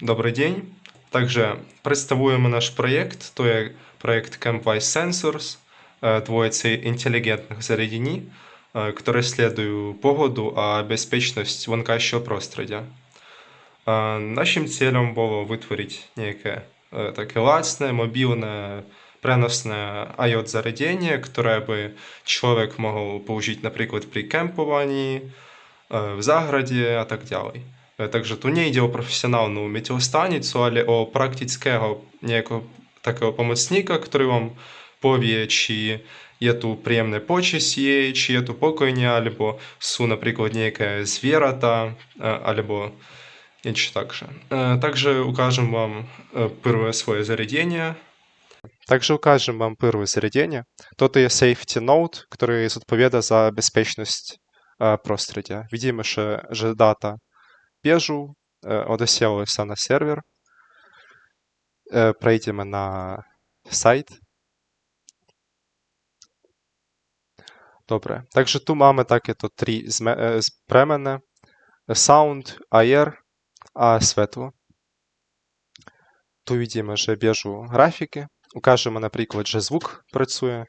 Добрий день. Также представляємо наш проєкт. То є проєкт CampWise Sensors. Це інтелігентних зарядні, які исследуют погоду, а безпечність вонкащого пространства. Нашим целом було витворити некое таке лацне, мобільне, преносне IoT-зарядение, которое бы человек могл получить, например, при кемпуванні, в загороді, а так далі. Takže tu nejde o profesionálnu meteostanicu, ale o praktického nejakého takého pomocníka, ktorý vám povie, či je tu príjemné počasie, či je tu pokojne, alebo sú napríklad nejaké zvieratá, alebo niečo takže. Takže ukážem vám prvé svoje zariadenie. Также укажем вам первое зарядение. Тут є safety node, который відповідає за безпечність пространства. Видимо, że data bieżu odesłały się na serwer. Przejdziemy na сайт. Добре. Także tu mamy takie to trzy przemiany. Sound, air, a światło. Tu widzimy, że bieżu grafiki. Ukażemy na przykład, że звук pracuje.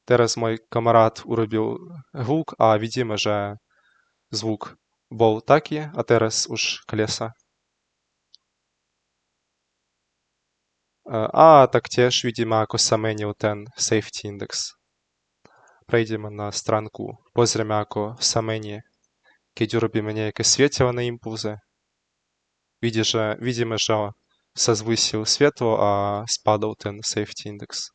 Teraz mój kamarad urobił звук, a widzimy, że звук był taki, a teraz już колеса. A tak też widzimy, jako zamienił ten safety index. Przejdziemy na stronkę, pozriemy, jako zamieni, kiedy robimy jakieś światło na impulsy. Widzimy, że zwiesił światło, a spadł ten safety index.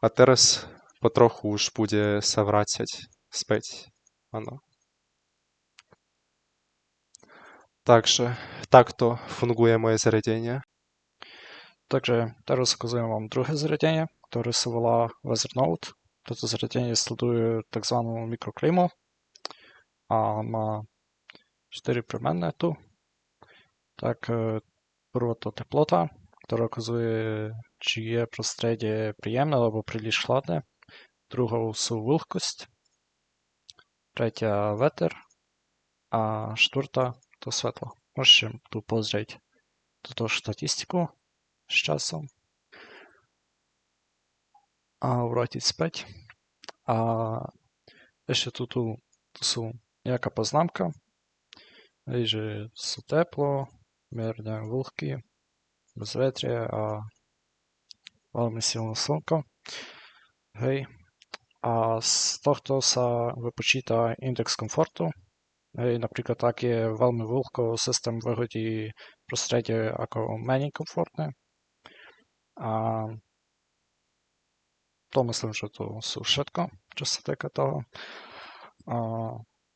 A teraz po trochu już będzie zawracać spać. Ano. Także tak to funguje moje zariadenie. Takže teraz ukazujem vám druhé zariadenie, ktoré sa volá WeatherNode. Toto zariadenie sleduje tzv. Mikroklimu a má 4 premenné tu. Tak prvá to teplota, ktorá ukazuje, či je prostredie príjemné alebo príliš chladné. Druhou sú vlhkosť, tretia veter a štvrtá to svetlo. Môžete tu pozrieť túto štatistiku s časom a vrátiť späť. A ešte tu sú nejaká poznámka, že sú teplo, mierne vlhky, bez vetrie a veľmi silné slnko. Hej. A z tohto sa vypočíta index komfortu. Hej, napríklad ak je veľmi vlhko, systém vyhodí prostredie ako menej komfortné. A to myslím, že to sú všetko, čo sa týka toho.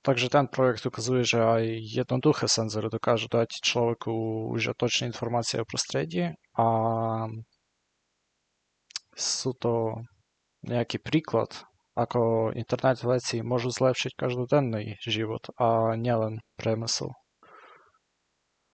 Takže ten projekt ukazuje, že aj jednoduché senzory dokážu dať človeku užitočné informácie o prostredí a sú to nejaký príklad, ako internet vecí môžu zlepšiť každodenný život a nielen priemysel.